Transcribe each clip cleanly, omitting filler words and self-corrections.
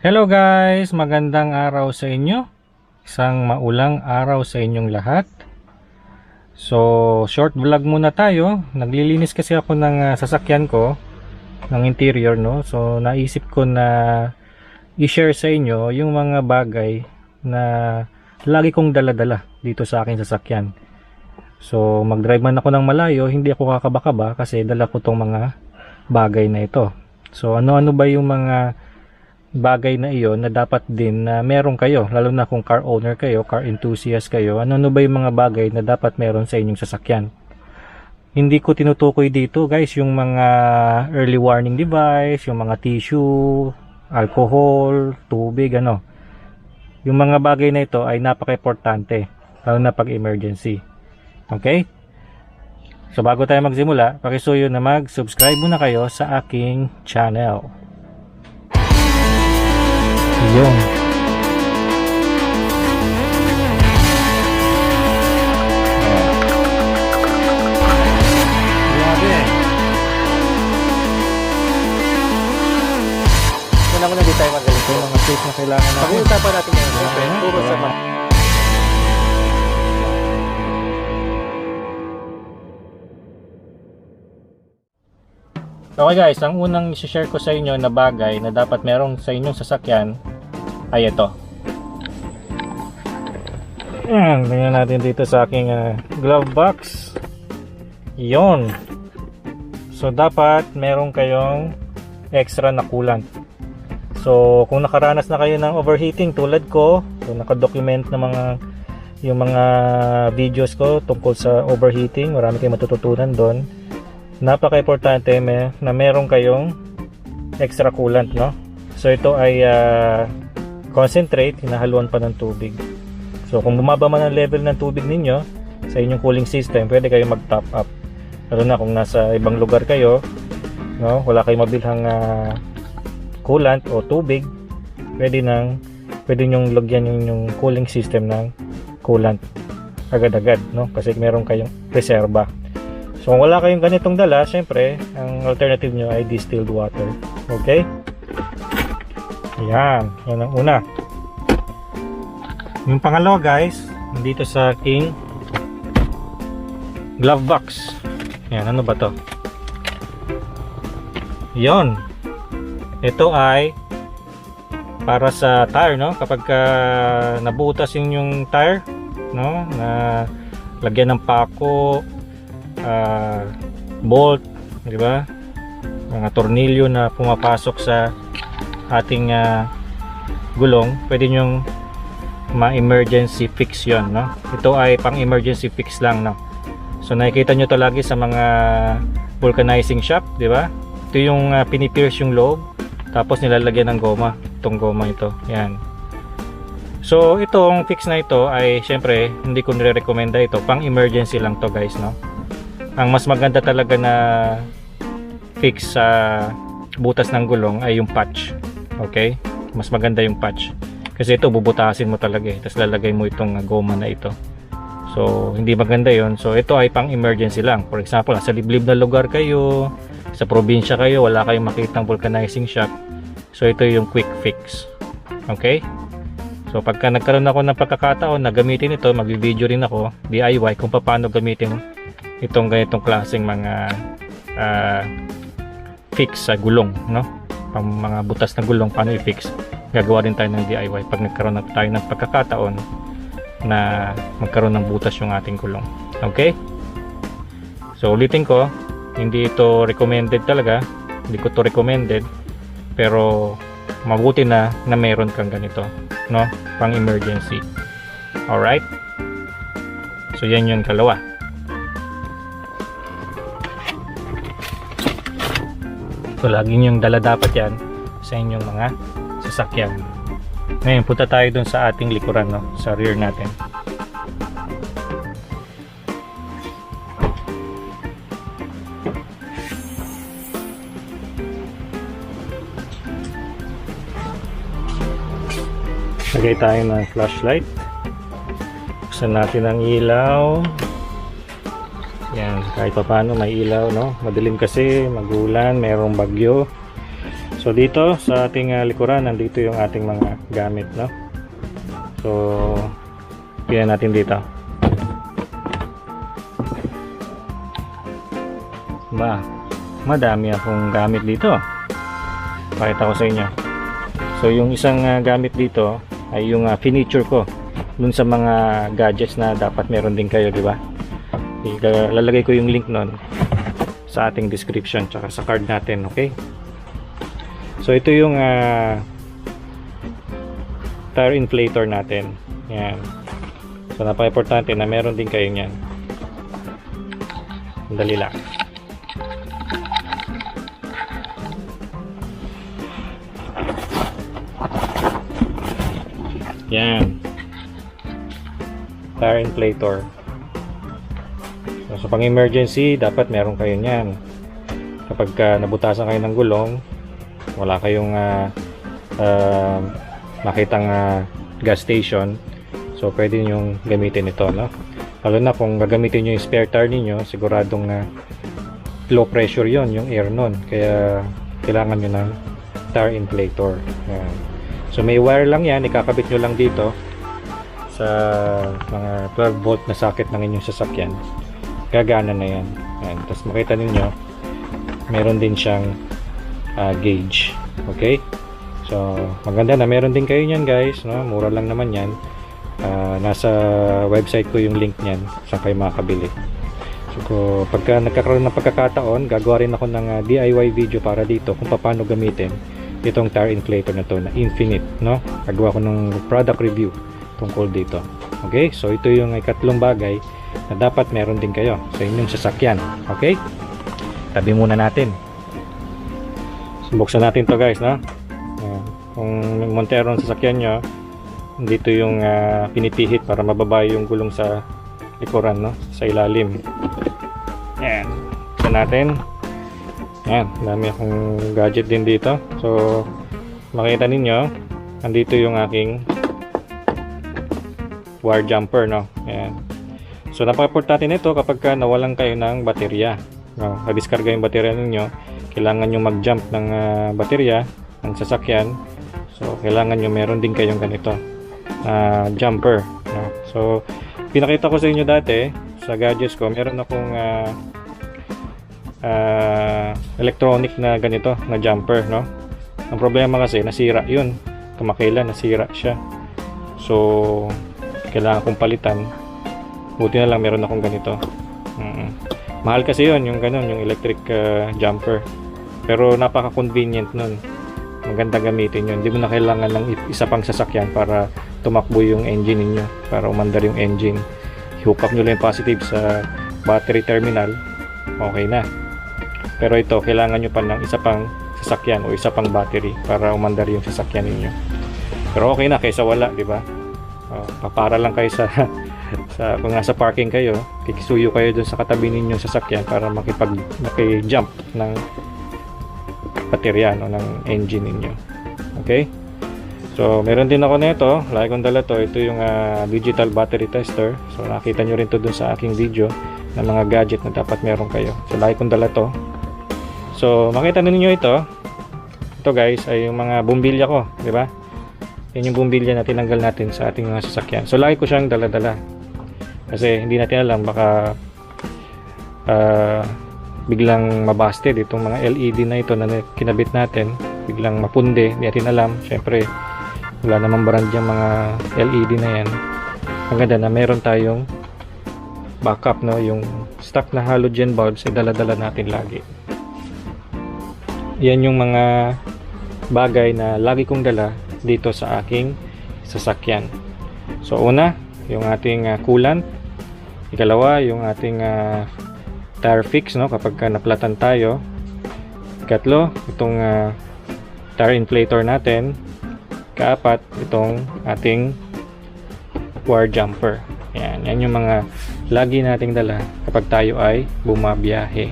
Hello guys, magandang araw sa inyo. Isang maulang araw sa inyong lahat. So, short vlog muna tayo. Naglilinis kasi ako ng sasakyan ko, ng interior, no. So, naisip ko na i-share sa inyo yung mga bagay na lagi kong dala-dala dito sa aking sasakyan. So, mag-drive man ako ng malayo, hindi ako kakaba-kaba kasi dala ko tong mga bagay na ito. So, ano-ano ba yung mga bagay na iyon na dapat din na meron kayo, lalo na kung car owner kayo, car enthusiast kayo, ano ba yung mga bagay na dapat meron sa inyong sasakyan. Hindi ko tinutukoy dito guys yung mga early warning device, yung mga tissue, alcohol, tubig, yung mga bagay na ito ay napaka-importante, lalo na pag emergency. Okay? So bago tayo magsimula, pakisuyo na mag-subscribe muna kayo sa aking channel. Yung muna di tayo magaling yung mga safe na kailangan natin. Pag-uusapan natin ngayon, siyempre, puro sa mga Okay guys, ang unang i-share ko sa inyo na bagay na dapat merong sa inyong sasakyan ay ito. Ayan, tingnan natin dito sa aking glove box. Yon. So dapat meron kayong extra na coolant. So kung nakaranas na kayo ng overheating tulad ko, so nakadocument na yung mga videos ko tungkol sa overheating, marami kayong matututunan doon. Napaka-importante na meron kayong extra coolant, no? So ito ay concentrate, hinahaluan pa ng tubig. So kung bumaba man ang level ng tubig ninyo sa inyong cooling system, pwede kayong mag-top up. Lalo na kung nasa ibang lugar kayo, no? Wala kayong mabilhang coolant o tubig, pwede nyong lagyan yung cooling system ng coolant agad-agad, no? Kasi meron kayong reserba. So kung wala kayong ganitong dala, syempre ang alternative nyo ay distilled water. Okay? Ayan, yan ang una. Yung pangalawa guys, dito sa aking glove box. Ayan, ano ba to? Yon. Ito ay para sa tire, no? Kapag nabutas yung tire, no? Na lagyan ng pako, bolt, di ba? Mga tornilyo na pumapasok sa ating gulong, pwede nyong ma-emergency fix yon, no? Ito ay pang emergency fix lang, no? So nakikita nyo to lagi sa mga vulcanizing shop, di ba? Ito yung pinipierce yung loob, tapos nilalagyan ng goma, itong goma ito, yan. So itong fix na ito ay syempre hindi ko nire-recommenda ito, pang emergency lang to guys, no? Ang mas maganda talaga na fix sa butas ng gulong ay yung patch. Okay? Mas maganda yung patch. Kasi ito bubutasin mo talaga eh. Tapos lalagay mo itong goma na ito. So, hindi maganda yon. So, ito ay pang emergency lang. For example, sa liblib na lugar kayo, sa probinsya kayo, wala kayong makitang vulcanizing shop. So, ito yung quick fix. Okay? So, pagka nagkaroon ako ng pagkakataon na gamitin ito, mag-video rin ako, DIY, kung paano gamitin itong ganitong klaseng mga fix sa gulong, no? Pang mga butas na gulong, paano i-fix, gagawa din tayo ng DIY pag nagkaroon na tayo ng pagkakataon na magkaroon ng butas yung ating gulong. Okay? So ulitin ko, hindi ito recommended talaga, hindi ko to recommended, pero mabuti na meron kang ganito, no? Pang emergency. Alright? So yan yung kalawa. So lagi nyong dala dapat yan sa inyong mga sasakyan. Ngayon punta tayo dun sa ating likuran, no? Sa rear natin. Lagay tayo ng flashlight. Buksan natin ang ilaw. Yan, kahit pa paano may ilaw, no? Madilim kasi, magulan, mayroong bagyo. So dito sa ating likuran, nandito yung ating mga gamit, no? So tingnan natin dito. Madami akong gamit dito. Pakita ko sa inyo. So yung isang gamit dito ay yung furniture ko dun sa mga gadgets na dapat meron din kayo, di ba? Lalagay ko yung link nun sa ating description tsaka sa card natin, okay? So ito yung tire inflator natin. Yan. So napaka-importante na meron din kayo niyan. Dali lang. Yan. Tire inflator. So pang emergency, dapat meron kayo niyan. Kapag nabutasan kayo ng gulong, wala kayong makitang gas station, so pwede nyo gamitin ito, no? Lalo na kung gagamitin nyo yung spare tire ninyo, siguradong low pressure yon yung air nun, kaya kailangan nyo ng tire inflator. Yan. So may wire lang yan, ikakabit nyo lang dito sa mga 12 volt na socket ng inyong sasakyan, gagana na yan. Yan. Tapos makita ninyo meron din siyang gauge. Okay, so maganda na meron din kayo nyan, guys, no? Mura lang naman yan. Nasa website ko yung link nyan saan kayo makakabili. So pagka nagkakaroon ng pagkakataon, gagawa rin ako ng DIY video para dito kung paano gamitin itong tire inflator na to na Infinite, no? Gagawa ko ng product review tungkol dito. Okay, so ito yung ikatlong bagay na dapat meron din kayo sa inyong sasakyan. Okay, tabi muna natin. Buksan natin to, guys, no? Kung Montero ang sasakyan nyo, dito yung pinipihit para mababa yung gulong sa likuran, no? Sa ilalim. Yan. Buksan natin. Yan. Dami akong gadget din dito. So makita ninyo, andito yung aking wire jumper, no? Yan. So napaka-importante nito kapag nawalan kayo ng baterya, no? Kadiskarga yung baterya ninyo, kailangan nyo mag-jump ng baterya ng sasakyan. So kailangan nyo meron din kayong ganito jumper, no? So pinakita ko sa inyo dati sa gadgets ko, meron akong electronic na ganito na jumper, no? Ang problema kasi nasira yun, kamakailan nasira siya. So kailangan kong palitan. Buti na lang meron akong ganito. Mahal kasi yun, yung ganun, yung electric jumper. Pero napaka-convenient nun. Maganda gamitin yun. Hindi mo na kailangan ng isa pang sasakyan para tumakbo yung engine ninyo, para umandar yung engine. I-hook up nyo lang yung positive sa battery terminal, okay na. Pero ito, kailangan nyo pa ng isa pang sasakyan o isa pang battery para umandar yung sasakyan ninyo. Pero okay na kaysa wala, di ba? Papara lang kayo sa kung nasa parking kayo, kikisuyo kayo dun sa katabi ninyong sasakyan para maki-jump ng baterya, no, ng engine ninyo. Okay? So meron din ako nito, lagi kong dala to. Ito yung digital battery tester. So nakita nyo rin to dun sa aking video ng mga gadget na dapat meron kayo. So lagi kong dala to. So makita ninyo ito, guys, ay yung mga bumbilya ko, di ba? Yan yung bumbilya na tinanggal natin sa ating mga sasakyan. So lagi ko siyang dala-dala kasi hindi natin alam, baka biglang mabasted itong mga LED na ito na kinabit natin, biglang mapunde, hindi natin alam. Syempre wala namang brand yung mga LED na yan. Ang ganda na meron tayong backup, no? Yung stock na halogen bulbs ay dala-dala natin lagi. Yan yung mga bagay na lagi kong dala dito sa aking sasakyan. So una, yung ating coolant. Ikalawa, yung ating tire fix, no, kapag naplatan tayo. Ikatlo, itong tire inflator natin. Kaapat, itong ating wire jumper. Yan yung mga lagi nating dala kapag tayo ay bumabiyahe.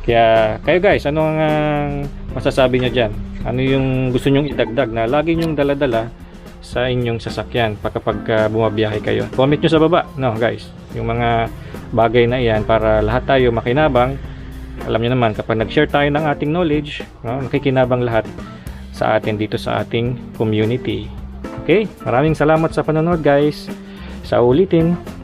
Kaya kayo, guys, ano ang masasabi nyo dyan? Ano yung gusto nyong idagdag na lagi nyong dala-dala sa inyong sasakyan kapag bumabiyahe kayo? Comment nyo sa baba, no, guys, yung mga bagay na iyan para lahat tayo makinabang alam niyo naman, kapag nag-share tayo ng ating knowledge, no, nakikinabang lahat sa atin dito sa ating community. Okay, maraming salamat sa panonood guys. Sa ulitin.